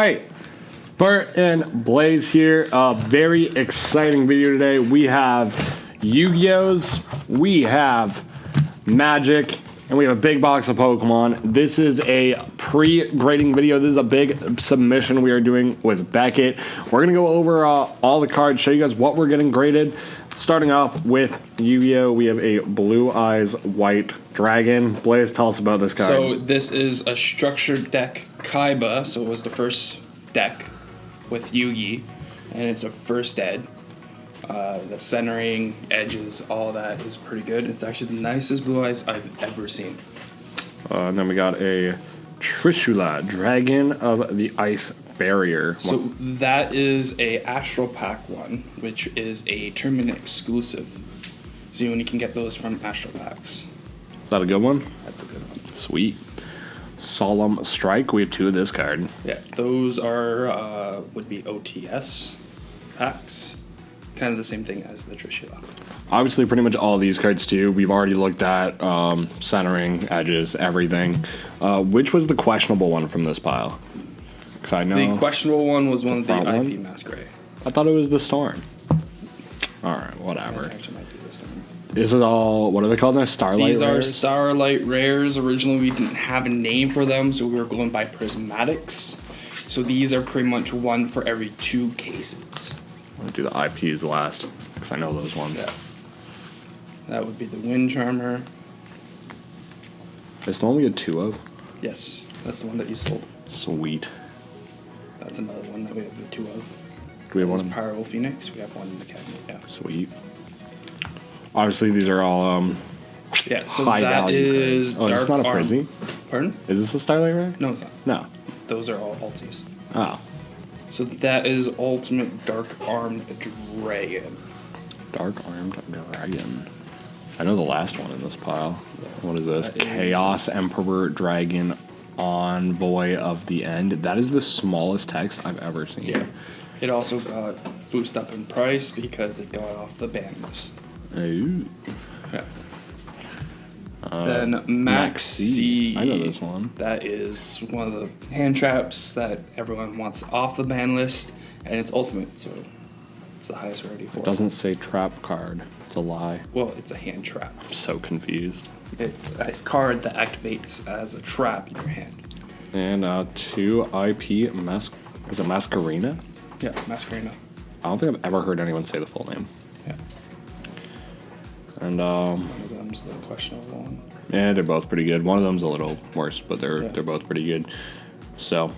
right, Bert and Blaze here. Very exciting video today. We have Yu-Gi-Ohs, we have Magic, and we have a big box of Pokemon. This is a pre-grading video. This is a big submission we are doing with Beckett. We're going to go over all the cards, show you guys what we're getting graded. Starting off with Yu-Gi-Oh, we have a Blue Eyes White Dragon. Blaze, tell us about this card. So this is a structured deck Kaiba, so it was the first deck with Yugi, and it's a first ed. The centering, edges, all that is pretty good. It's actually the nicest Blue Eyes I've ever seen. And then we got a Trishula, Dragon of the Ice Barrier. So that is a Astral Pack one, which is a tournament exclusive. So you only can get those from Astral Packs. Is that a good one? That's a good one. Sweet. Solemn Strike. We have two of this card. Yeah, those are would be OTS packs. Kind of the same thing as the Trishula. Obviously, pretty much all these cards too. We've already looked at centering, edges, everything. Which was the questionable one from this pile? Because I know the questionable one was one of the front IP Masquerade. I thought it was the Storm. All right, whatever. It actually might be the Storm. Is it all? What are they called now? Starlight. These rares? are Starlight Rares. Originally, we didn't have a name for them, so we were going by Prismatics. So these are pretty much one for every 2 cases. I'm gonna do the IPs last because I know those ones. Yeah. That would be the Wind Charmer. Is the one we had 2 of? Yes, that's the one that you sold. Sweet. That's another one that we have the 2 of. Do we have one? Pyro Phoenix. We have one in the cabinet. Yeah. Sweet. Obviously, these are all Yeah. So high that value is cards. Oh, Dark it's not a Arm. Prizzy? Pardon? Is this a Starlight Rare? No, it's not. No. Those are all Altis. Oh. So that is Ultimate Dark Armed Dragon. Dark Armed Dragon. I know the last one in this pile. What is this? That Chaos Emperor Dragon Envoy of the End. That is the smallest text I've ever seen. Yeah. It also got boosted up in price because it got off the ban list. Ooh. Yeah. Then Maxi. I know this one. That is one of the hand traps that everyone wants off the ban list, and it's ultimate, so it's the highest rarity for It doesn't say trap card. It's a lie. Well, it's a hand trap. I'm so confused. It's a card that activates as a trap in your hand. And 2 IP is it Masquerena? Yeah, Masquerena. I don't think I've ever heard anyone say the full name. Yeah. And One of them's the questionable one. yeah, they're both pretty good. One of them's a little worse, but they're both pretty good. So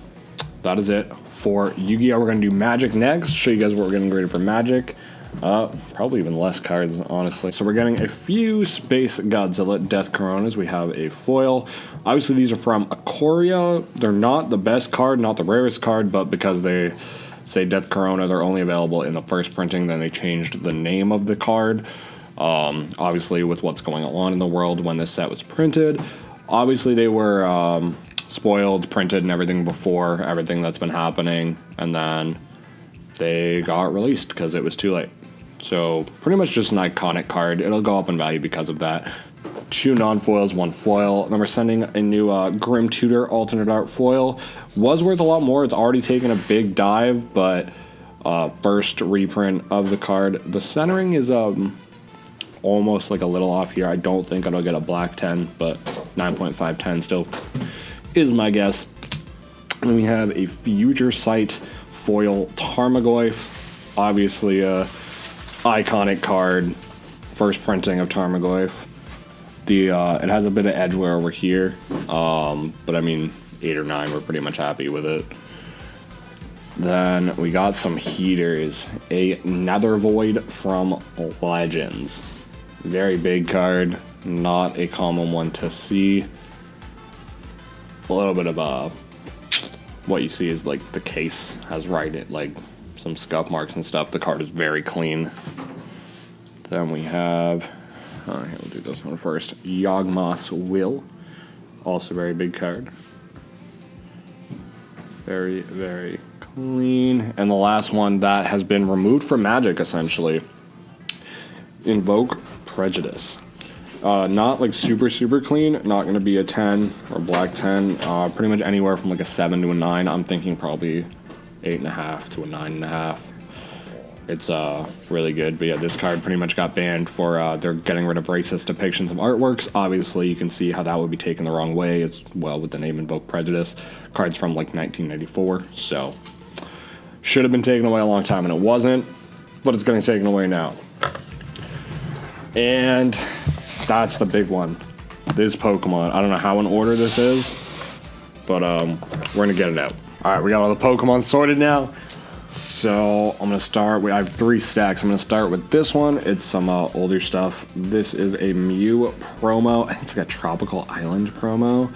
that is it for Yu-Gi-Oh. We're gonna do Magic next. Show you guys what we're getting graded for Magic. Probably even less cards, honestly. So we're getting a few Space Godzilla Death Coronas. We have a foil. Obviously, these are from Ikoria. They're not the best card, not the rarest card, but because they say Death Corona, they're only available in the first printing. Then they changed the name of the card. Obviously, with what's going on in the world when this set was printed, obviously they were spoiled, printed, and everything before everything that's been happening, and then they got released because it was too late. So pretty much just an iconic card. It'll go up in value because of that. 2 non-foils, 1 foil. Then we're sending a new Grim Tutor alternate art foil. Was worth a lot more. It's already taken a big dive, but first reprint of the card. The centering is almost like a little off here. I don't think it'll get a black 10, but 9.510 still is my guess. And we have a Future Sight foil Tarmogoyf. Obviously a iconic card. First printing of Tarmogoyf. It has a bit of edge wear over here, but I mean 8 or 9 we're pretty much happy with it. Then we got some heaters. A Nether Void from Legends. Very big card, not a common one to see. A little bit of what you see is like the case has like some scuff marks and stuff. The card is very clean. Then we have, here, we'll do this one first. Yawgmoth's Will, also very big card. Very, very clean. And the last one that has been removed from Magic, essentially. Invoke Prejudice. Not like super clean. Not going to be a 10 or black 10. Pretty much anywhere from like a 7 to a 9. I'm thinking probably 8.5 to a 9.5. It's really good. But yeah, this card pretty much got banned for they're getting rid of racist depictions of artworks. Obviously, you can see how that would be taken the wrong way as well with the name Invoke Prejudice. Cards from like 1994. So should have been taken away a long time and it wasn't. But it's getting taken away now. And that's the big one. This Pokemon. I don't know how in order this is, but we're going to get it out. All right, we got all the Pokemon sorted now. So I'm going to start. I have 3 stacks. I'm going to start with this one. It's some older stuff. This is a Mew promo. I think it's like a Tropical Island promo.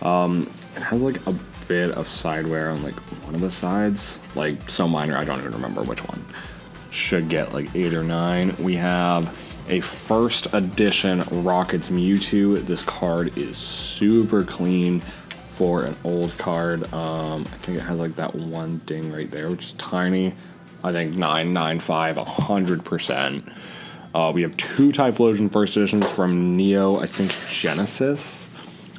It has like a bit of sidewear on like one of the sides. Like so minor, I don't even remember which one. Should get like 8 or 9. We have a first edition Rockets Mewtwo. This card is super clean for an old card. I think it has like that one ding right there, which is tiny. I think 995, 100%. We have 2 Typhlosion first editions from Neo, I think Genesis.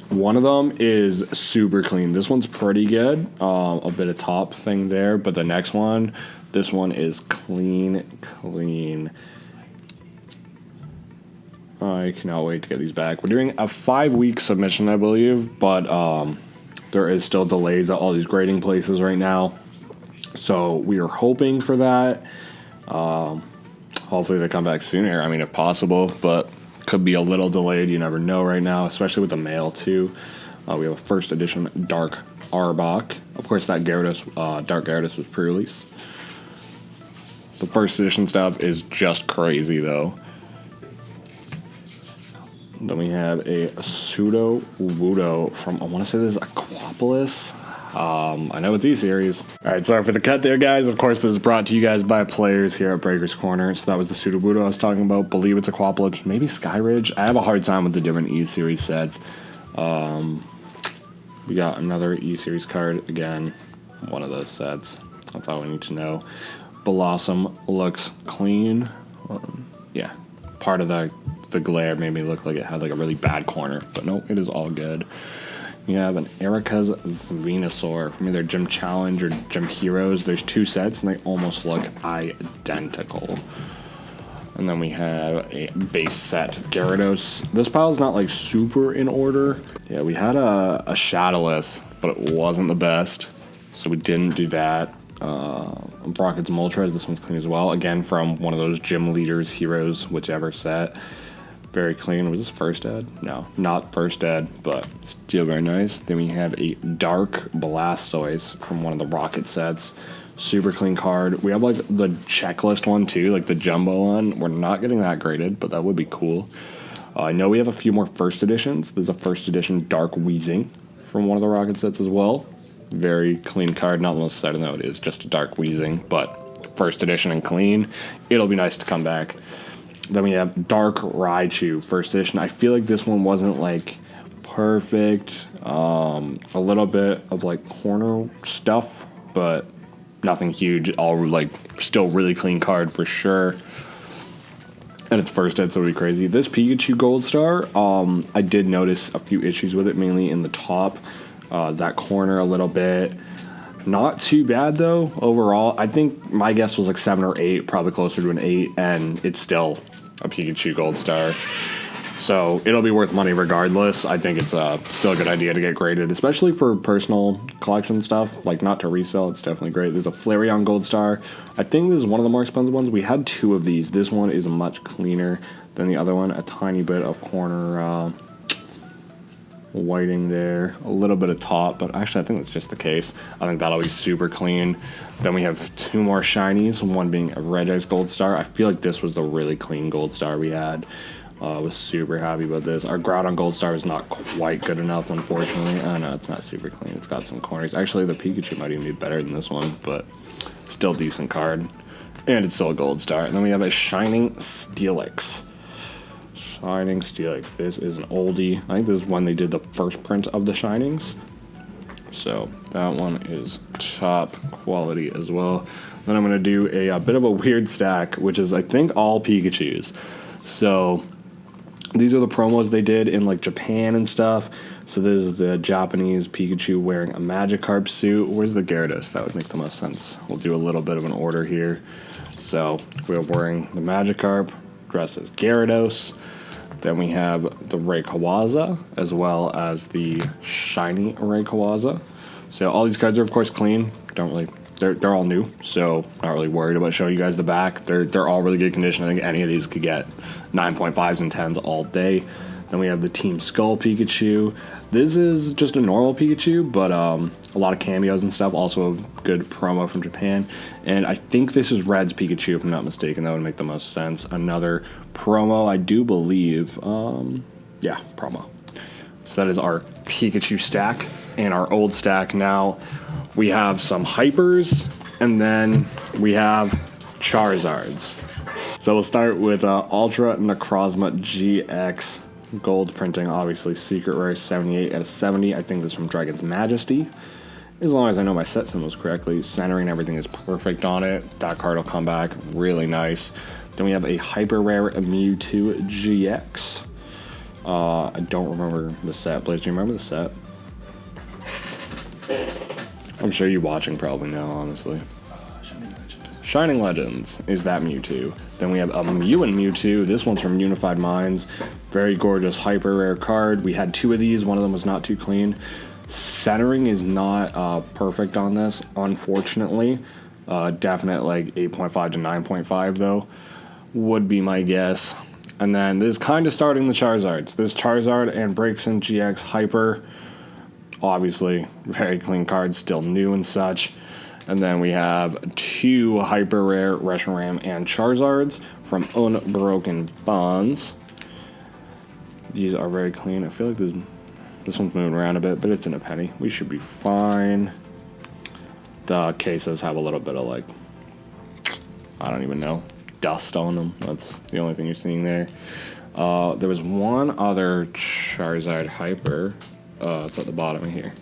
One of them is super clean. This one's pretty good. A bit of top thing there, but the next one, this one is clean. I cannot wait to get these back. We're doing a 5-week submission, I believe, but there is still delays at all these grading places right now. So we are hoping for that. Hopefully they come back sooner. I mean, if possible, but could be a little delayed. You never know right now, especially with the mail too. We have a first edition Dark Arbok. Of course, that Gyarados, Dark Gyarados was pre-release. The first edition stuff is just crazy though. Then we have a Pseudo Wudo from, I want to say this is Aquapolis. I know it's E-Series. Alright, sorry for the cut there, guys. Of course, this is brought to you guys by players here at Breaker's Corner. So that was the Pseudo Wudo I was talking about. Believe it's Aquapolis, maybe Skyridge. I have a hard time with the different E-Series sets. We got another E-Series card. Again, one of those sets. That's all we need to know. Blossom looks clean. Yeah, part of the glare made me look like it had like a really bad corner, but no, it is all good. You have an Erica's Venusaur from either Gym Challenge or Gym Heroes. There's 2 sets and they almost look identical. And then we have a base set Gyarados. This pile's not like super in order. Yeah, we had a Shadowless, but it wasn't the best, so we didn't do that. Brocket's Moltres, this one's clean as well. Again, from one of those Gym Leaders, Heroes, whichever set. Very clean. Was this first ed? No, not first ed, but still very nice. Then we have a Dark Blastoise from one of the Rocket sets. Super clean card. We have like the checklist one too, like the jumbo one. We're not getting that graded, but that would be cool. I know we have a few more first editions. There's a first edition Dark Weezing from one of the Rocket sets as well. Very clean card. Not unless I don't know, it is just a Dark Weezing, but first edition and clean. It'll be nice to come back. Then we have Dark Raichu, first edition. I feel like this one wasn't like perfect. A little bit of like corner stuff, but nothing huge. All like still really clean card for sure. And it's first ed, so it'll be crazy. This Pikachu Gold Star, I did notice a few issues with it, mainly in the top. That corner a little bit. Not too bad though overall. I think my guess was like 7 or 8, probably closer to an 8, and it's still a Pikachu Gold Star. So it'll be worth money regardless. I think it's still a good idea to get graded, especially for personal collection stuff, like not to resell. It's definitely great. There's a Flareon Gold Star. I think this is one of the more expensive ones. We had 2 of these. This one is much cleaner than the other one. A tiny bit of corner whiting there, a little bit of top, but actually I think that's just the case. I think that'll be super clean. Then we have 2 more shinies, one being a Regice Gold Star. I feel like this was the really clean Gold Star we had. I was super happy about this. Our Groudon Gold Star is not quite good enough, unfortunately. Oh no, it's not super clean. It's got some corners. Actually, the Pikachu might even be better than this one, but still decent card. And it's still a Gold Star. And then we have a Shining Steelix. Shining Steelix. This is an oldie. I think this is when they did the first print of the Shinings. So that one is top quality as well. Then I'm going to do a bit of a weird stack, which is I think all Pikachus. So These are the promos they did in like Japan and stuff. So this is the Japanese Pikachu wearing a Magikarp suit. Where's the Gyarados? That would make the most sense. We'll do a little bit of an order here. So we're wearing the Magikarp dressed as Gyarados. Then we have the Rayquaza as well as the shiny Rayquaza. So all these cards are of course clean. They're all new, so not really worried about showing you guys the back. They're all really good condition. I think any of these could get 9.5s and 10s all day. Then we have the Team Skull Pikachu. This is just a normal Pikachu, but a lot of cameos and stuff. Also a good promo from Japan. And I think this is Red's Pikachu, if I'm not mistaken. That would make the most sense. Another promo, I do believe. Yeah, promo. So that is our Pikachu stack. And our old stack now, we have some Hypers, and then we have Charizards. So we'll start with Ultra Necrozma GX gold printing, obviously secret rare 78 out of 70. I think this is from Dragon's Majesty. As long as I know my set symbols correctly, centering everything is perfect on it. That card will come back really nice. Then we have a hyper rare Mewtwo GX. I don't remember the set. Blaze, do you remember the set? I'm sure you watching probably know, honestly. Shining Legends is that Mewtwo. Then we have a Mew and Mewtwo. This one's from Unified Minds. Very gorgeous, hyper rare card. We had two of these. One of them was not too clean. Centering is not perfect on this, unfortunately. Definite like 8.5 to 9.5 though, would be my guess. And then this is kind of starting the Charizards. This Charizard and Braixen GX Hyper. Obviously, very clean cards, still new and such. And then we have two hyper rare Reshiram and Charizards from Unbroken Bonds. These are very clean. I feel like this one's moving around a bit, but it's in a penny. We should be fine. The cases have a little bit of like, I don't even know, dust on them. That's the only thing you're seeing there. There was one other Charizard Hyper. It's at the bottom here.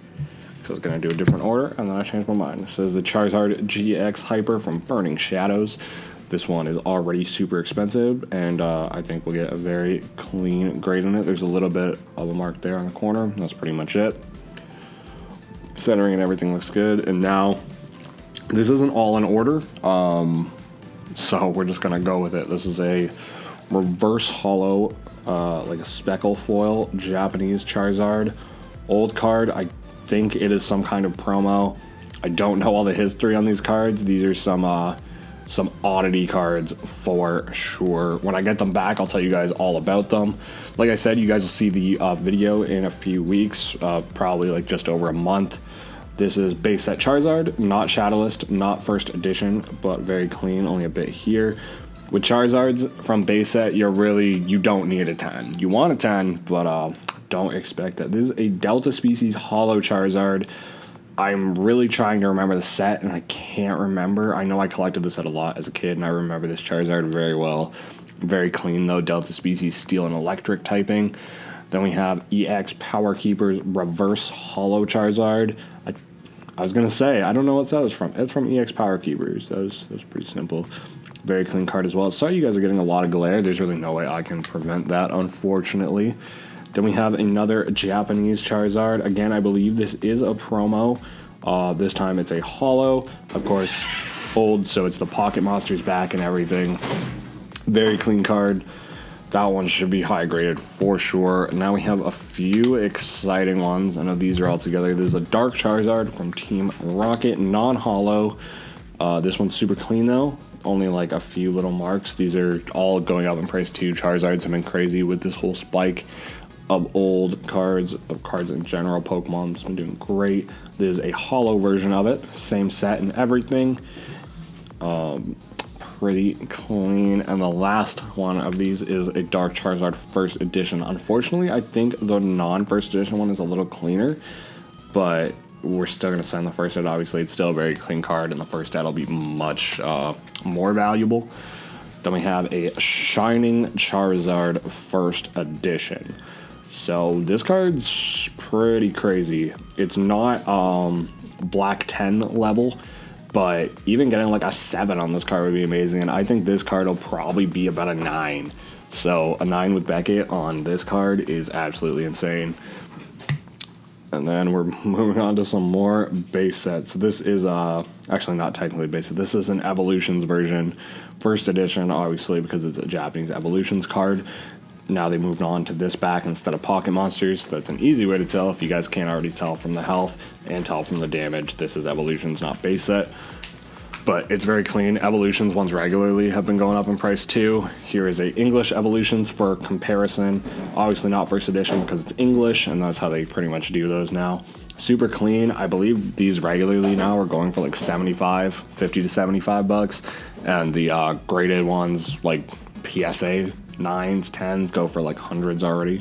So I was going to do a different order, and then I changed my mind. It says the Charizard GX Hyper from Burning Shadows. This one is already super expensive, and I think we'll get a very clean grade on it. There's a little bit of a mark there on the corner. That's pretty much it. Centering and everything looks good. And now, this isn't all in order, so we're just going to go with it. This is a reverse hollow, like a speckle foil Japanese Charizard. Old card. I think it is some kind of promo. I don't know all the history on these cards. These are some oddity cards for sure. When I get them back, I'll tell you guys all about them. Like I said, you guys will see the video in a few weeks, probably like just over a month. This is base set Charizard, not Shadowless, not first edition, but very clean, only a bit here. With Charizards from base set, you don't need a 10. You want a 10, but don't expect that. This is a Delta Species Holo Charizard. I'm really trying to remember the set, and I can't remember. I know I collected this set a lot as a kid, and I remember this Charizard very well. Very clean, though. Delta Species Steel and Electric typing. Then we have EX Power Keepers Reverse Holo Charizard. I was going to say, I don't know what that was from. It's from EX Power Keepers. That was pretty simple. Very clean card as well. Sorry you guys are getting a lot of glare. There's really no way I can prevent that, unfortunately. Then we have another Japanese Charizard. Again, I believe this is a promo. This time it's a holo. Of course, old, so it's the Pocket Monsters back and everything. Very clean card. That one should be high graded for sure. Now we have a few exciting ones. I know these are all together. There's a Dark Charizard from Team Rocket, non-holo. This one's super clean though. Only like a few little marks. These are all going up in price too. Charizards have been crazy with this whole spike of old cards, of cards in general. Pokemon's been doing great. There's a holo version of it. Same set and everything. Pretty clean. And the last one of these is a Dark Charizard First Edition. Unfortunately, I think the non-First Edition one is a little cleaner, but we're still going to send the first set. Obviously, it's still a very clean card, and the first set will be much more valuable. Then we have a Shining Charizard First Edition. So this card's pretty crazy. It's not Black 10 level, but even getting like a 7 on this card would be amazing. And I think this card will probably be about a 9 So a 9 with Beckett on this card is absolutely insane. And then we're moving on to some more base sets. So this is actually not technically base set. This is an Evolutions version, first edition, obviously, because it's a Japanese Evolutions card. Now they moved on to this back instead of Pocket Monsters. So that's an easy way to tell if you guys can't already tell from the health and tell from the damage. This is Evolutions, not base set. But it's very clean. Evolutions ones regularly have been going up in price too. Here is a English Evolutions for comparison. Obviously not first edition because it's English, and that's how they pretty much do those now. Super clean. I believe these regularly now are going for like 50 to 75 bucks. And the graded ones, like PSA 9s, 10s, go for like hundreds already.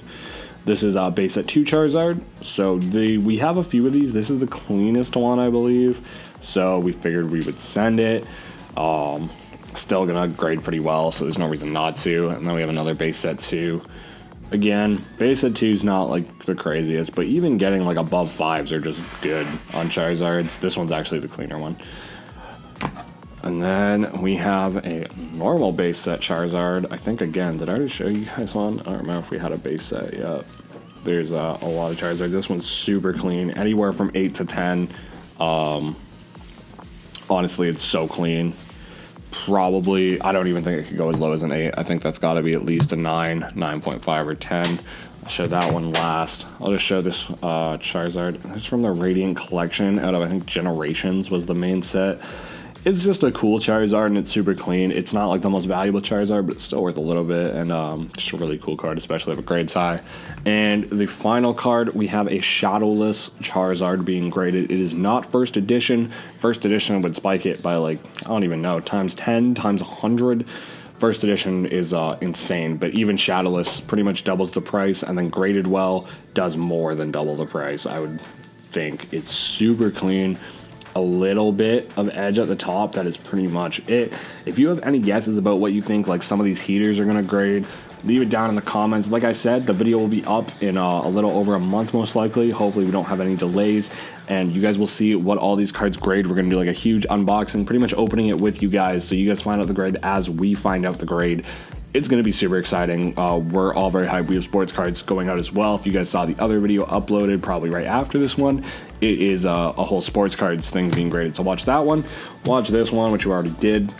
This is base set 2 Charizard. So we have a few of these. This is the cleanest one, I believe. So we figured we would send it. Still gonna grade pretty well, so there's no reason not to. And then we have another base set 2. Again, base set 2 is not like the craziest, but even getting like above 5s are just good on Charizards. This one's actually the cleaner one. And then we have a normal base set Charizard. I think, again, did I already show you guys one? I don't remember if we had a base set yet. There's a lot of Charizards. This one's super clean, anywhere from 8 to 10. Honestly, it's so clean. Probably, I don't even think it could go as low as an 8. I think that's got to be at least a 9, 9.5, or 10. I'll show that one last. I'll just show this Charizard. It's from the Radiant Collection out of, I think, Generations was the main set. It's just a cool Charizard, and it's super clean. It's not like the most valuable Charizard, but it's still worth a little bit, and just a really cool card, especially if it grades high. And the final card, we have a Shadowless Charizard being graded. It is not first edition. First edition would spike it by, like, I don't even know, times 10, times 100. First edition is insane, but even Shadowless pretty much doubles the price, and then graded well does more than double the price, I would think. It's super clean. A little bit of edge at the top, that is pretty much it. If you have any guesses about what you think like some of these heaters are going to grade, leave it down in the comments. Like I said, the video will be up in a little over a month most likely. Hopefully we don't have any delays, and you guys will see what all these cards grade. We're going to do like a huge unboxing, pretty much opening it with you guys, so you guys find out the grade as we find out the grade. It's going to be super exciting. We're all very hyped. We have sports cards going out as well. If you guys saw the other video uploaded probably right after this one, it is a whole sports cards thing being graded. So watch that one. Watch this one, which you already did.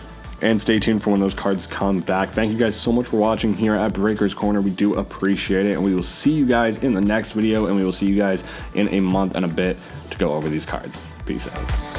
And stay tuned for when those cards come back. Thank you guys so much for watching here at Breaker's Corner. We do appreciate it. And we will see you guys in the next video. And we will see you guys in a month and a bit to go over these cards. Peace out.